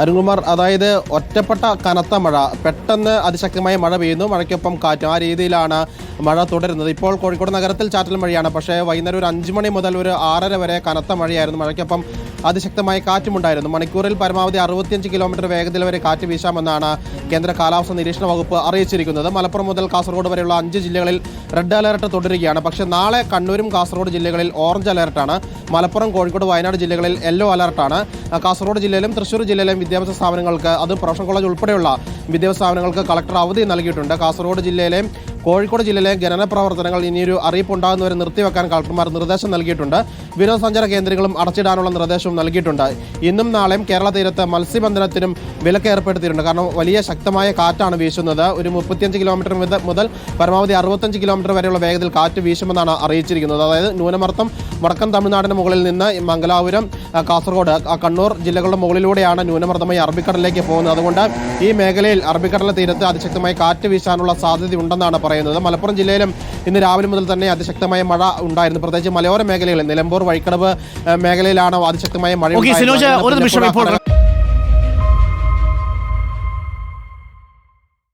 അരുൺകുമാർ, അതായത് ഒറ്റപ്പെട്ട കനത്ത മഴ, പെട്ടെന്ന് അതിശക്തമായ മഴ പെയ്യുന്നു, മഴയ്ക്കൊപ്പം കാറ്റ്, ആ രീതിയിലാണ് മഴ തുടരുന്നത്. ഇപ്പോൾ കോഴിക്കോട് നഗരത്തിൽ ചാറ്റൽ മഴയാണ്. പക്ഷേ വൈകുന്നേരം ഒരു 5 മണി മുതൽ ഒരു 6:30 വരെ കനത്ത മഴയായിരുന്നു. മഴയ്ക്കൊപ്പം അതിശക്തമായ കാറ്റുമുണ്ടായിരുന്നു. മണിക്കൂറിൽ പരമാവധി 65 കിലോമീറ്റർ വേഗതയിൽ വരെ കാറ്റ് വീശാമെന്നാണ് കേന്ദ്ര കാലാവസ്ഥാ നിരീക്ഷണ വകുപ്പ് അറിയിച്ചിരിക്കുന്നത്. മലപ്പുറം മുതൽ കാസർഗോഡ് വരെയുള്ള 5 ജില്ലകളിൽ റെഡ് അലർട്ട് തുടരുകയാണ്. പക്ഷേ നാളെ കണ്ണൂരും കാസർഗോഡ് ജില്ലകളിൽ ഓറഞ്ച് അലർട്ടാണ്. മലപ്പുറം, കോഴിക്കോട്, വയനാട് ജില്ലകളിൽ യെല്ലോ അലർട്ടാണ്. കാസർഗോഡ് ജില്ലയിലും തൃശ്ശൂർ ജില്ലയിലും വിദ്യാഭ്യാസ സ്ഥാപനങ്ങൾക്ക്, അത് പ്രൊഫഷണൽ കോളേജ് ഉൾപ്പെടെയുള്ള വിദ്യാഭ്യാസ സ്ഥാപനങ്ങൾക്ക് കളക്ടർ അവധി നൽകിയിട്ടുണ്ട്. കാസർഗോഡ് ജില്ലയിലെയും കോഴിക്കോട് ജില്ലയിലെ ഖനന പ്രവർത്തനങ്ങൾ ഇനിയൊരു അറിയിപ്പ് ഉണ്ടാകുന്നവരെ നിർത്തിവെക്കാൻ കളക്ടർമാർ നിർദ്ദേശം നൽകിയിട്ടുണ്ട്. വിനോദസഞ്ചാര കേന്ദ്രങ്ങളും അടച്ചിടാനുള്ള നിർദ്ദേശവും നൽകിയിട്ടുണ്ട്. ഇന്നും നാളെയും കേരള തീരത്ത് മത്സ്യബന്ധനത്തിനും വിലക്ക് ഏർപ്പെടുത്തിയിട്ടുണ്ട്. കാരണം വലിയ ശക്തമായ കാറ്റാണ് വീശുന്നത്. ഒരു 35 കിലോമീറ്റർ മുതൽ പരമാവധി 65 കിലോമീറ്റർ വരെയുള്ള വേഗതയിൽ കാറ്റ് വീശുമെന്നാണ് അറിയിച്ചിരിക്കുന്നത്. അതായത് ന്യൂനമർദ്ദം വടക്കൻ തമിഴ്നാടിന് മുകളിൽ നിന്ന് മംഗലാപുരം, കാസർഗോഡ്, കണ്ണൂർ ജില്ലകളുടെ മുകളിലൂടെയാണ് ന്യൂനമർദ്ദമായി അറബിക്കടലിലേക്ക് പോകുന്നത്. അതുകൊണ്ട് ഈ മേഖലയിൽ അറബിക്കടലിന്റെ തീരത്ത് അതിശക്തമായി കാറ്റ് വീശാനുള്ള സാധ്യതയുണ്ടെന്നാണ് പറയുന്നത്. മലപ്പുറം ജില്ലയിലും ഇന്ന് രാവിലെ മുതൽ തന്നെ അതിശക്തമായ മഴ ഉണ്ടായിരുന്നു. പ്രത്യേകിച്ച് മലയോര മേഖലകളിൽ നിലമ്പൂർ, വഴിക്കടവ് മേഖലയിലാണ് അതിശക്തമായ മഴ.